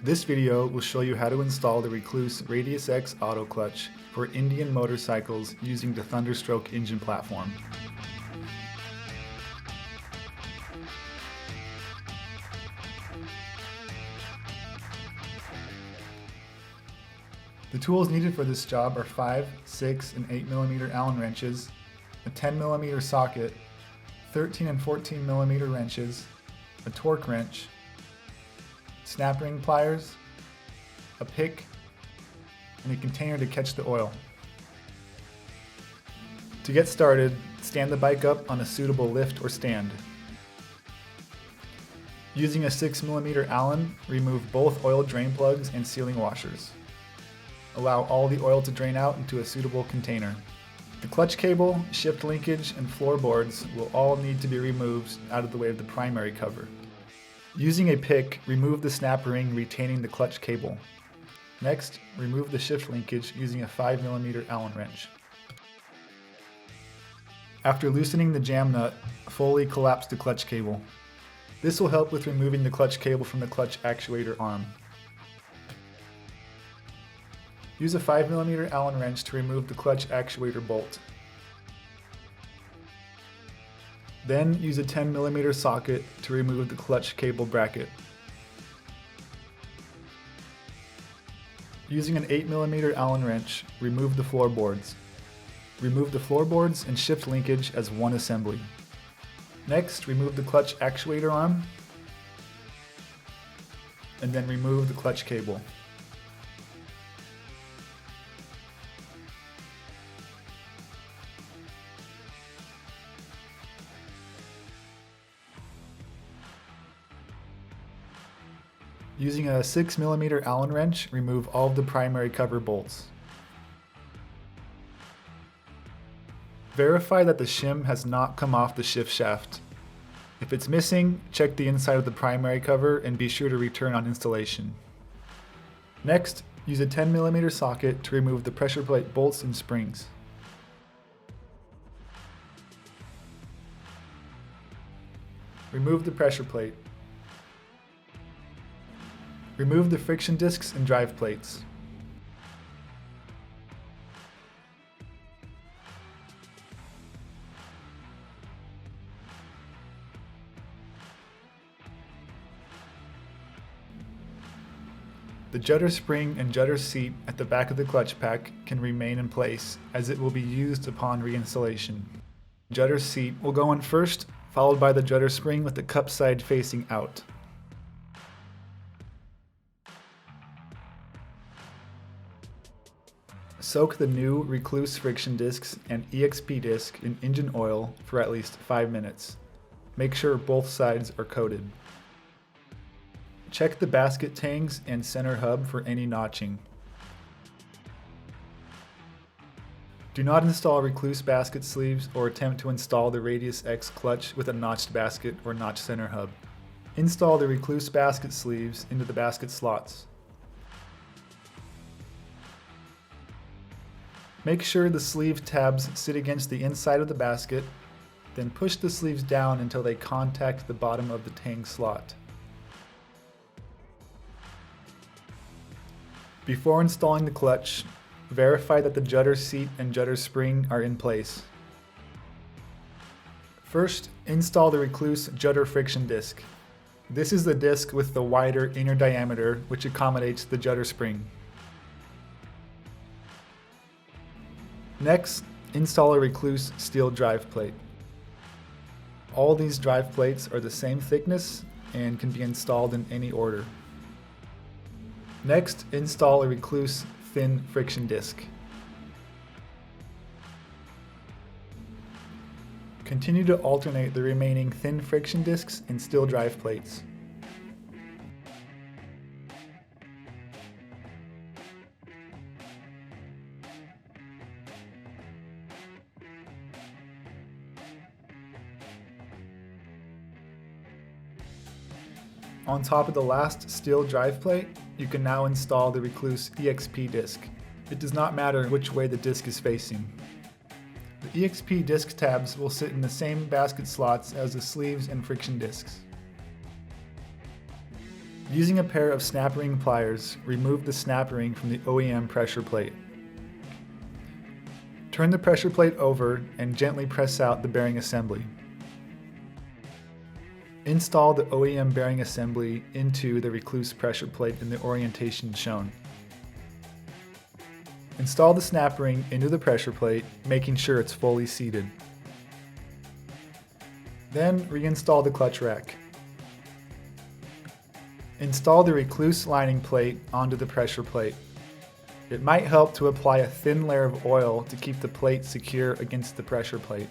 This video will show you how to install the Rekluse RadiusX auto clutch for Indian motorcycles using the Thunderstroke engine platform. The tools needed for this job are 5, 6, and 8mm Allen wrenches, a 10mm socket, 13 and 14mm wrenches, a torque wrench, snap ring pliers, a pick, and a container to catch the oil. To get started, stand the bike up on a suitable lift or stand. Using a 6mm Allen, remove both oil drain plugs and sealing washers. Allow all the oil to drain out into a suitable container. The clutch cable, shift linkage, and floorboards will all need to be removed out of the way of the primary cover. Using a pick, remove the snap ring retaining the clutch cable. Next, remove the shift linkage using a 5mm Allen wrench. After loosening the jam nut, fully collapse the clutch cable. This will help with removing the clutch cable from the clutch actuator arm. Use a 5mm Allen wrench to remove the clutch actuator bolt. Then use a 10mm socket to remove the clutch cable bracket. Using an 8mm Allen wrench, remove the floorboards. Remove the floorboards and shift linkage as one assembly. Next, remove the clutch actuator arm, and then remove the clutch cable. Using a 6mm Allen wrench, remove all of the primary cover bolts. Verify that the shim has not come off the shift shaft. If it's missing, check the inside of the primary cover and be sure to return on installation. Next, use a 10mm socket to remove the pressure plate bolts and springs. Remove the pressure plate. Remove the friction discs and drive plates. The judder spring and judder seat at the back of the clutch pack can remain in place as it will be used upon reinstallation. Judder seat will go on first, followed by the judder spring with the cup side facing out. Soak the new Rekluse friction discs and EXP disc in engine oil for at least 5 minutes. Make sure both sides are coated. Check the basket tangs and center hub for any notching. Do not install Rekluse basket sleeves or attempt to install the RadiusX clutch with a notched basket or notched center hub. Install the Rekluse basket sleeves into the basket slots. Make sure the sleeve tabs sit against the inside of the basket, then push the sleeves down until they contact the bottom of the tang slot. Before installing the clutch, verify that the judder seat and judder spring are in place. First, install the Rekluse judder friction disc. This is the disc with the wider inner diameter which accommodates the judder spring. Next, install a Rekluse steel drive plate. All these drive plates are the same thickness and can be installed in any order. Next, install a Rekluse thin friction disc. Continue to alternate the remaining thin friction discs and steel drive plates. On top of the last steel drive plate, you can now install the Rekluse EXP disc. It does not matter which way the disc is facing. The EXP disc tabs will sit in the same basket slots as the sleeves and friction discs. Using a pair of snap ring pliers, remove the snap ring from the OEM pressure plate. Turn the pressure plate over and gently press out the bearing assembly. Install the OEM bearing assembly into the Rekluse pressure plate in the orientation shown. Install the snap ring into the pressure plate, making sure it's fully seated. Then reinstall the clutch rack. Install the Rekluse lining plate onto the pressure plate. It might help to apply a thin layer of oil to keep the plate secure against the pressure plate.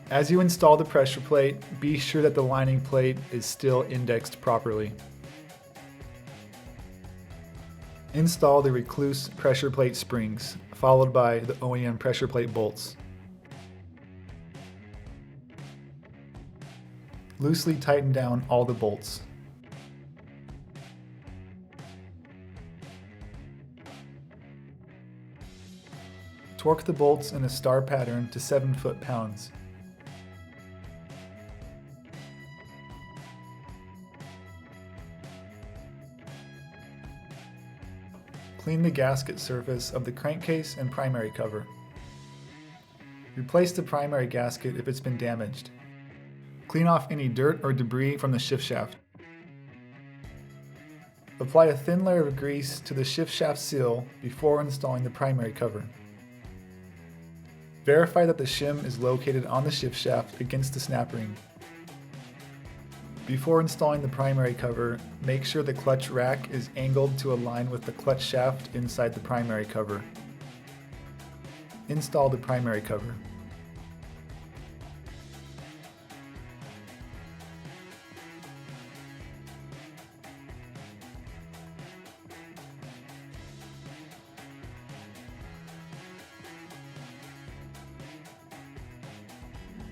As you install the pressure plate, be sure that the lining plate is still indexed properly. Install the Rekluse pressure plate springs, followed by the OEM pressure plate bolts. Loosely tighten down all the bolts. Torque the bolts in a star pattern to 7 foot-pounds. Clean the gasket surface of the crankcase and primary cover. Replace the primary gasket if it's been damaged. Clean off any dirt or debris from the shift shaft. Apply a thin layer of grease to the shift shaft seal before installing the primary cover. Verify that the shim is located on the shift shaft against the snap ring. Before installing the primary cover, make sure the clutch rack is angled to align with the clutch shaft inside the primary cover. Install the primary cover.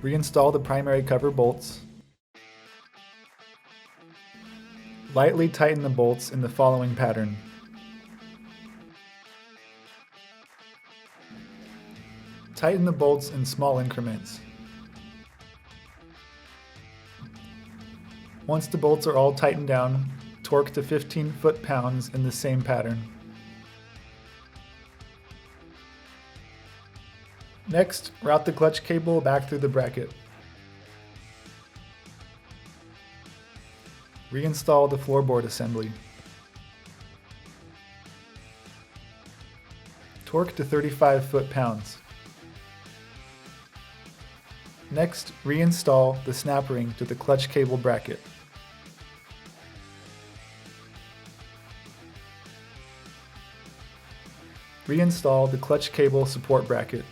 Reinstall the primary cover bolts. Lightly tighten the bolts in the following pattern. Tighten the bolts in small increments. Once the bolts are all tightened down, torque to 15 foot-pounds in the same pattern. Next, route the clutch cable back through the bracket. Reinstall the floorboard assembly. Torque to 35 foot-pounds. Next, reinstall the snap ring to the clutch cable bracket. Reinstall the clutch cable support bracket.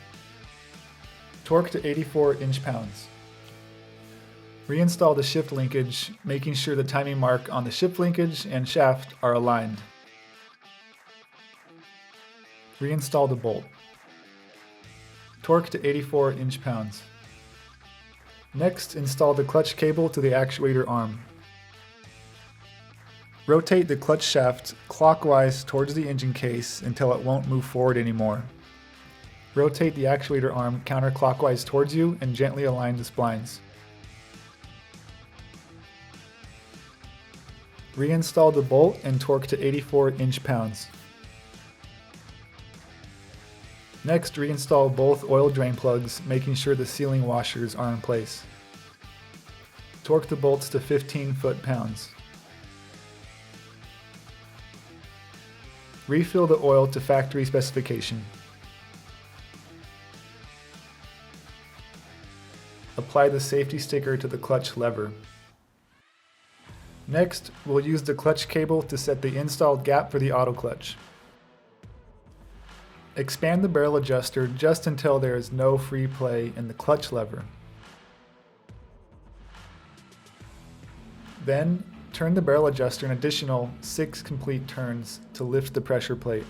Torque to 84 inch-pounds. Reinstall the shift linkage, making sure the timing mark on the shift linkage and shaft are aligned. Reinstall the bolt. Torque to 84 inch-pounds. Next, install the clutch cable to the actuator arm. Rotate the clutch shaft clockwise towards the engine case until it won't move forward anymore. Rotate the actuator arm counterclockwise towards you and gently align the splines. Reinstall the bolt and torque to 84 inch-pounds. Next, reinstall both oil drain plugs, making sure the sealing washers are in place. Torque the bolts to 15 foot-pounds. Refill the oil to factory specification. Apply the safety sticker to the clutch lever. Next, we'll use the clutch cable to set the installed gap for the auto clutch. Expand the barrel adjuster just until there is no free play in the clutch lever. Then, turn the barrel adjuster an additional 6 complete turns to lift the pressure plate.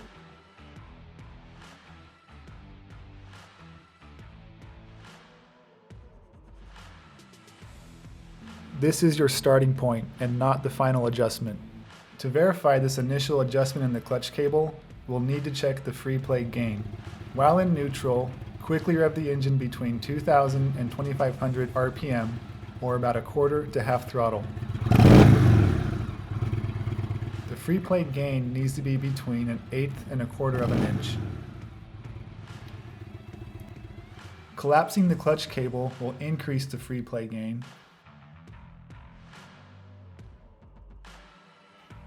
This is your starting point and not the final adjustment. To verify this initial adjustment in the clutch cable, we'll need to check the free play gain. While in neutral, quickly rev the engine between 2000 and 2500 RPM, or about a quarter to half throttle. free play gain needs to be between 1/8 and 1/4 of an inch. Collapsing the clutch cable will increase the free play gain,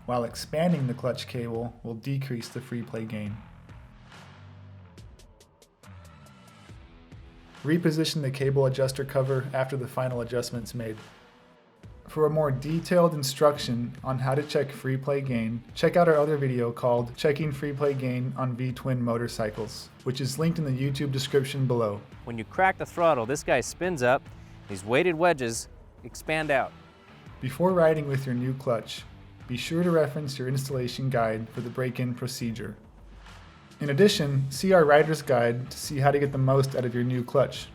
while expanding the clutch cable will decrease the free play gain. Reposition the cable adjuster cover after the final adjustment's made. For a more detailed instruction on how to check free play gain, check out our other video called Checking Free Play Gain on V-twin Motorcycles, which is linked in the YouTube description below. When you crack the throttle, this guy spins up, these weighted wedges expand out. Before riding with your new clutch, be sure to reference your installation guide for the break-in procedure. In addition, see our rider's guide to see how to get the most out of your new clutch.